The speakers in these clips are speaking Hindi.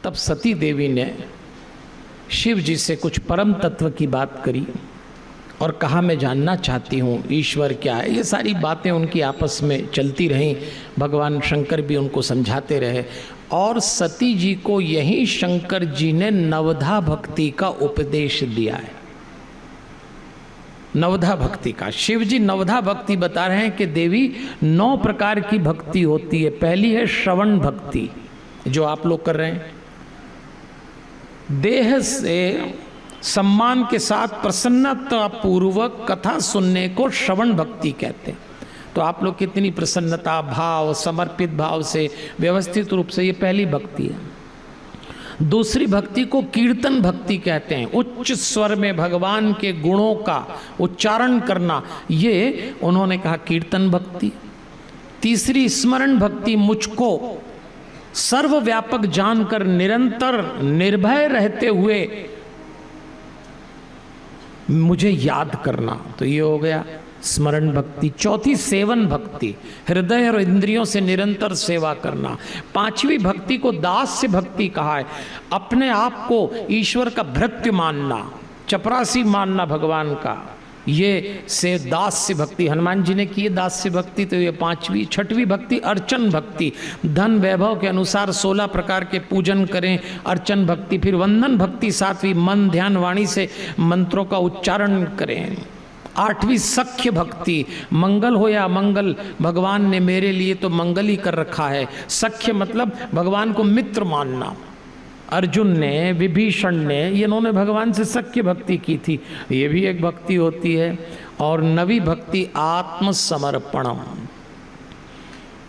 तब सती देवी ने शिव जी से कुछ परम तत्व की बात करी और कहा मैं जानना चाहती हूँ ईश्वर क्या है। ये सारी बातें उनकी आपस में चलती रहीं, भगवान शंकर भी उनको समझाते रहे और सती जी को यही शंकर जी ने नवधा भक्ति का उपदेश दिया है। नवधा भक्ति का शिव जी नवधा भक्ति बता रहे हैं कि देवी 9 प्रकार की भक्ति होती है। पहली है श्रवण भक्ति, जो आप लोग कर रहे हैं। देह से सम्मान के साथ प्रसन्नता पूर्वक कथा सुनने को श्रवण भक्ति कहते हैं। तो आप लोग कितनी प्रसन्नता भाव समर्पित भाव से व्यवस्थित रूप से, ये पहली भक्ति है। दूसरी भक्ति को कीर्तन भक्ति कहते हैं, उच्च स्वर में भगवान के गुणों का उच्चारण करना, ये उन्होंने कहा कीर्तन भक्ति। तीसरी स्मरण भक्ति, मुझको सर्वव्यापक जानकर निरंतर निर्भय रहते हुए मुझे याद करना, तो ये हो गया स्मरण भक्ति। चौथी सेवन भक्ति, हृदय और इंद्रियों से निरंतर सेवा करना। पांचवी भक्ति को दास्य भक्ति कहा है, अपने आप को ईश्वर का भृत्य मानना, चपरासी मानना भगवान का, ये से दास्य भक्ति। हनुमान जी ने की दास्य भक्ति, तो ये पांचवी। छठवीं भक्ति अर्चन भक्ति, धन वैभव के अनुसार 16 प्रकार के पूजन करें, अर्चन भक्ति। फिर वंदन भक्ति सातवीं, मन ध्यान वाणी से मंत्रों का उच्चारण करें। आठवीं सख्य भक्ति, मंगल हो या मंगल, भगवान ने मेरे लिए तो मंगल ही कर रखा है। सख्य मतलब भगवान को मित्र मानना। अर्जुन ने, विभीषण ने, ये इन्होंने भगवान से सख्य भक्ति की थी, ये भी एक भक्ति होती है। और नवी भक्ति आत्मसमर्पणम,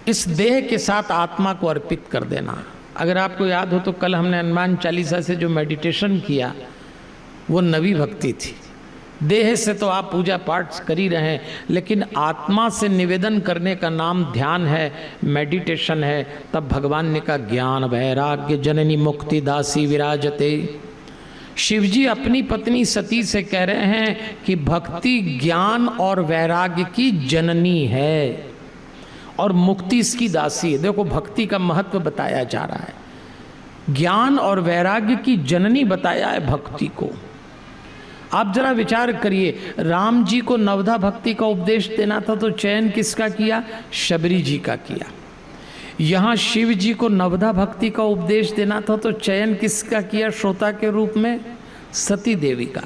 इस देह के साथ आत्मा को अर्पित कर देना। अगर आपको याद हो तो कल हमने हनुमान चालीसा से जो मेडिटेशन किया वो नवी भक्ति थी। देह से तो आप पूजा पाठ कर ही रहे हैं, लेकिन आत्मा से निवेदन करने का नाम ध्यान है, मेडिटेशन है। तब भगवान ने कहा ज्ञान वैराग्य जननी मुक्ति दासी विराजते। शिवजी अपनी पत्नी सती से कह रहे हैं कि भक्ति ज्ञान और वैराग्य की जननी है और मुक्ति इसकी दासी है। देखो भक्ति का महत्व बताया जा रहा है, ज्ञान और वैराग्य की जननी बताया है भक्ति को। आप जरा विचार करिए, राम जी को नवधा भक्ति का उपदेश देना था तो चयन किसका किया? शबरी जी का किया। यहाँ शिव जी को नवधा भक्ति का उपदेश देना था तो चयन किसका किया श्रोता के रूप में? सती देवी का।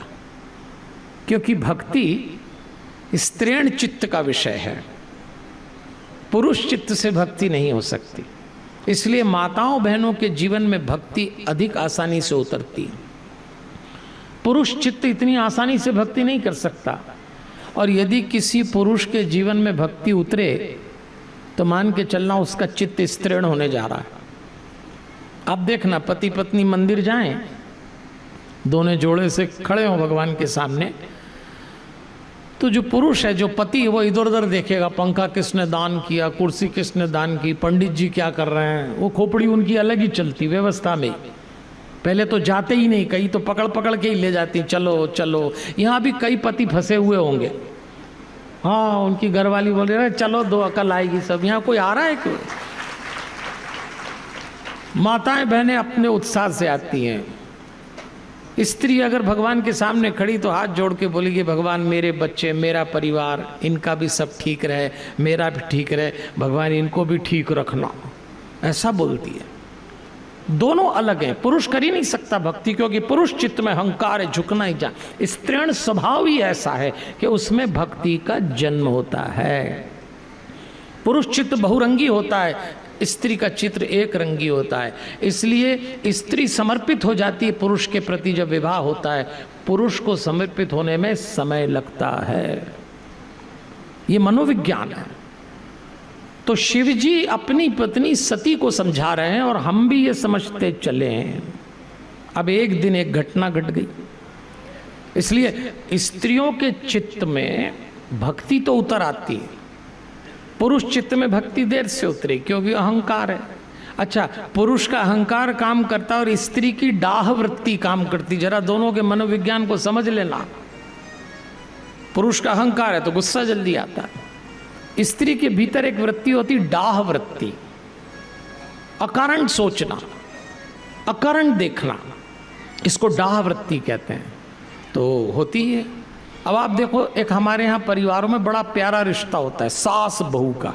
क्योंकि भक्ति स्त्रीण चित्त का विषय है, पुरुष चित्त से भक्ति नहीं हो सकती। इसलिए माताओं बहनों के जीवन में भक्ति अधिक आसानी से उतरती है। पुरुष चित्त इतनी आसानी से भक्ति नहीं कर सकता। और यदि किसी पुरुष के जीवन में भक्ति उतरे तो मान के चलना उसका चित्त स्त्रीण होने जा रहा है। आप देखना, पति पत्नी मंदिर जाएं, दोनों जोड़े से खड़े हों भगवान के सामने, तो जो पुरुष है, जो पति है, वो इधर उधर देखेगा, पंखा किसने दान किया, कुर्सी किसने दान की, पंडित जी क्या कर रहे हैं। वो खोपड़ी उनकी अलग ही चलती व्यवस्था में। पहले तो जाते ही नहीं, कहीं तो पकड़ पकड़ के ही ले जाती, चलो चलो। यहाँ भी कई पति फंसे हुए होंगे। हाँ, उनकी घरवाली बोल रहे चलो, दो अकल आएगी सब। यहाँ कोई आ रहा है क्यों? माताएं बहनें अपने उत्साह से आती हैं। स्त्री अगर भगवान के सामने खड़ी तो हाथ जोड़ के बोलेगी भगवान मेरे बच्चे, मेरा परिवार, इनका भी सब ठीक रहे, मेरा भी ठीक रहे, भगवान इनको भी ठीक रखना, ऐसा बोलती है। दोनों अलग हैं। पुरुष कर ही नहीं सकता भक्ति, क्योंकि पुरुष चित्त में अहंकार है, झुकना ही जा। स्त्रीण स्वभाव ही ऐसा है कि उसमें भक्ति का जन्म होता है। पुरुष चित्त बहुरंगी होता है, स्त्री का चित्र एक रंगी होता है। इसलिए स्त्री समर्पित हो जाती है पुरुष के प्रति जब विवाह होता है। पुरुष को समर्पित होने में समय लगता है, ये मनोविज्ञान है। तो शिवजी अपनी पत्नी सती को समझा रहे हैं और हम भी ये समझते चले हैं। अब एक दिन एक घटना घट गई, इसलिए स्त्रियों के चित्त में भक्ति तो उतर आती है, पुरुष चित्त में भक्ति देर से उतरे, क्योंकि अहंकार है। अच्छा, पुरुष का अहंकार काम करता है और स्त्री की डाह वृत्ति काम करती। जरा दोनों के मनोविज्ञान को समझ लेना। पुरुष का अहंकार है तो गुस्सा जल्दी आता है। स्त्री के भीतर एक वृत्ति होती डाह वृत्ति, अकारण सोचना, अकरण देखना, इसको डाह वृत्ति कहते हैं, तो होती है। अब आप देखो, एक हमारे यहाँ परिवारों में बड़ा प्यारा रिश्ता होता है सास बहू का।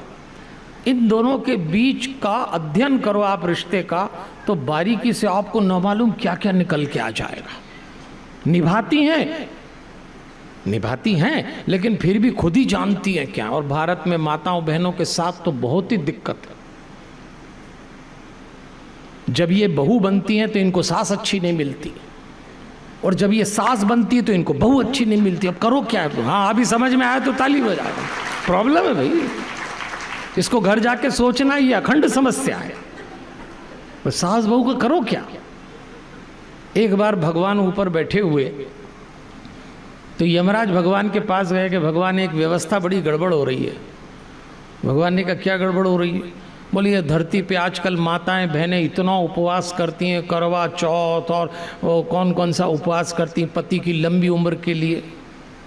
इन दोनों के बीच का अध्ययन करो आप रिश्ते का, तो बारीकी से आपको न मालूम क्या क्या निकल के आ जाएगा। निभाती हैं लेकिन फिर भी खुद ही जानती हैं क्या। और भारत में माताओं बहनों के साथ तो बहुत ही दिक्कत है। जब ये बहू बनती हैं तो इनको सास अच्छी नहीं मिलती, और जब ये सास बनती है तो इनको बहू अच्छी नहीं मिलती। अब करो क्या? हाँ, अभी समझ में आया तो ताली बजाओ। प्रॉब्लम है भाई, इसको घर जाके सोचना, ये अखंड समस्या है। तो सास बहू का करो क्या? एक बार भगवान ऊपर बैठे हुए तो यमराज भगवान के पास गए कि भगवान एक व्यवस्था बड़ी गड़बड़ हो रही है। भगवान ने कहा क्या गड़बड़ हो रही है? बोलिए धरती पे आजकल माताएं बहनें इतना उपवास करती हैं, करवा चौथ और कौन कौन सा उपवास करती हैं पति की लंबी उम्र के लिए।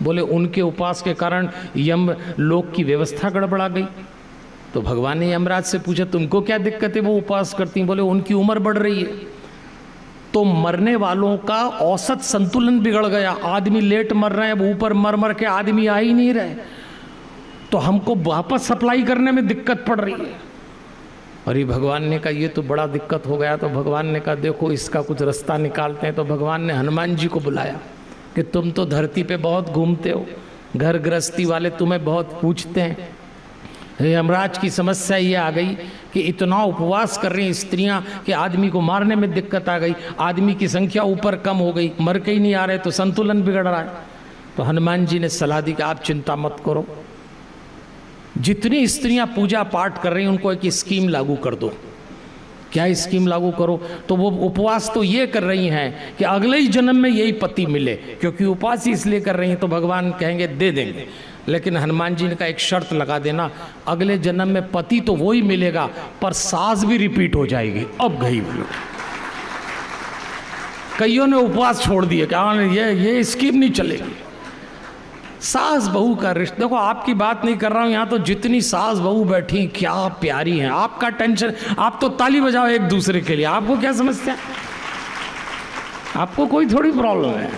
बोले उनके उपवास के कारण यम लोक की व्यवस्था गड़बड़ा गई। तो भगवान ने यमराज से पूछा तुमको क्या दिक्कत है वो उपवास करती हैं? बोले उनकी उम्र बढ़ रही है, तो मरने वालों का औसत संतुलन बिगड़ गया। आदमी लेट मर रहे हैं, अब ऊपर मर मर के आदमी आ ही नहीं रहे, तो हमको वापस सप्लाई करने में दिक्कत पड़ रही है। अरे भगवान ने कहा ये तो बड़ा दिक्कत हो गया। तो भगवान ने कहा देखो इसका कुछ रास्ता निकालते हैं। तो भगवान ने हनुमान जी को बुलाया कि तुम तो धरती पे बहुत घूमते हो, घर गृहस्थी वाले तुम्हें बहुत पूछते हैं। यमराज की समस्या ये आ गई कि इतना उपवास कर रही हैं स्त्रियां कि आदमी को मारने में दिक्कत आ गई, आदमी की संख्या ऊपर कम हो गई, मर के ही नहीं आ रहे, तो संतुलन बिगड़ रहा है। तो हनुमान जी ने सलाह दी कि आप चिंता मत करो, जितनी स्त्रियां पूजा पाठ कर रही हैं उनको एक स्कीम लागू कर दो। क्या स्कीम लागू करो? तो वो उपवास तो ये कर रही हैं कि अगले ही जन्म में यही पति मिले, क्योंकि उपवास ही इसलिए कर रही हैं तो भगवान कहेंगे दे देंगे। लेकिन हनुमान जी ने कहा एक शर्त लगा देना, अगले जन्म में पति तो वो ही मिलेगा पर सास भी रिपीट हो जाएगी। अब गई बोलो, कईयों ने उपवास छोड़ दिए कि ये स्कीम नहीं चलेगी। सास बहू का रिश्ता देखो, आपकी बात नहीं कर रहा हूं, यहां तो जितनी सास बहू बैठी क्या प्यारी हैं। आपका टेंशन, आप तो ताली बजाओ एक दूसरे के लिए, आपको क्या समस्या? आपको कोई थोड़ी प्रॉब्लम है।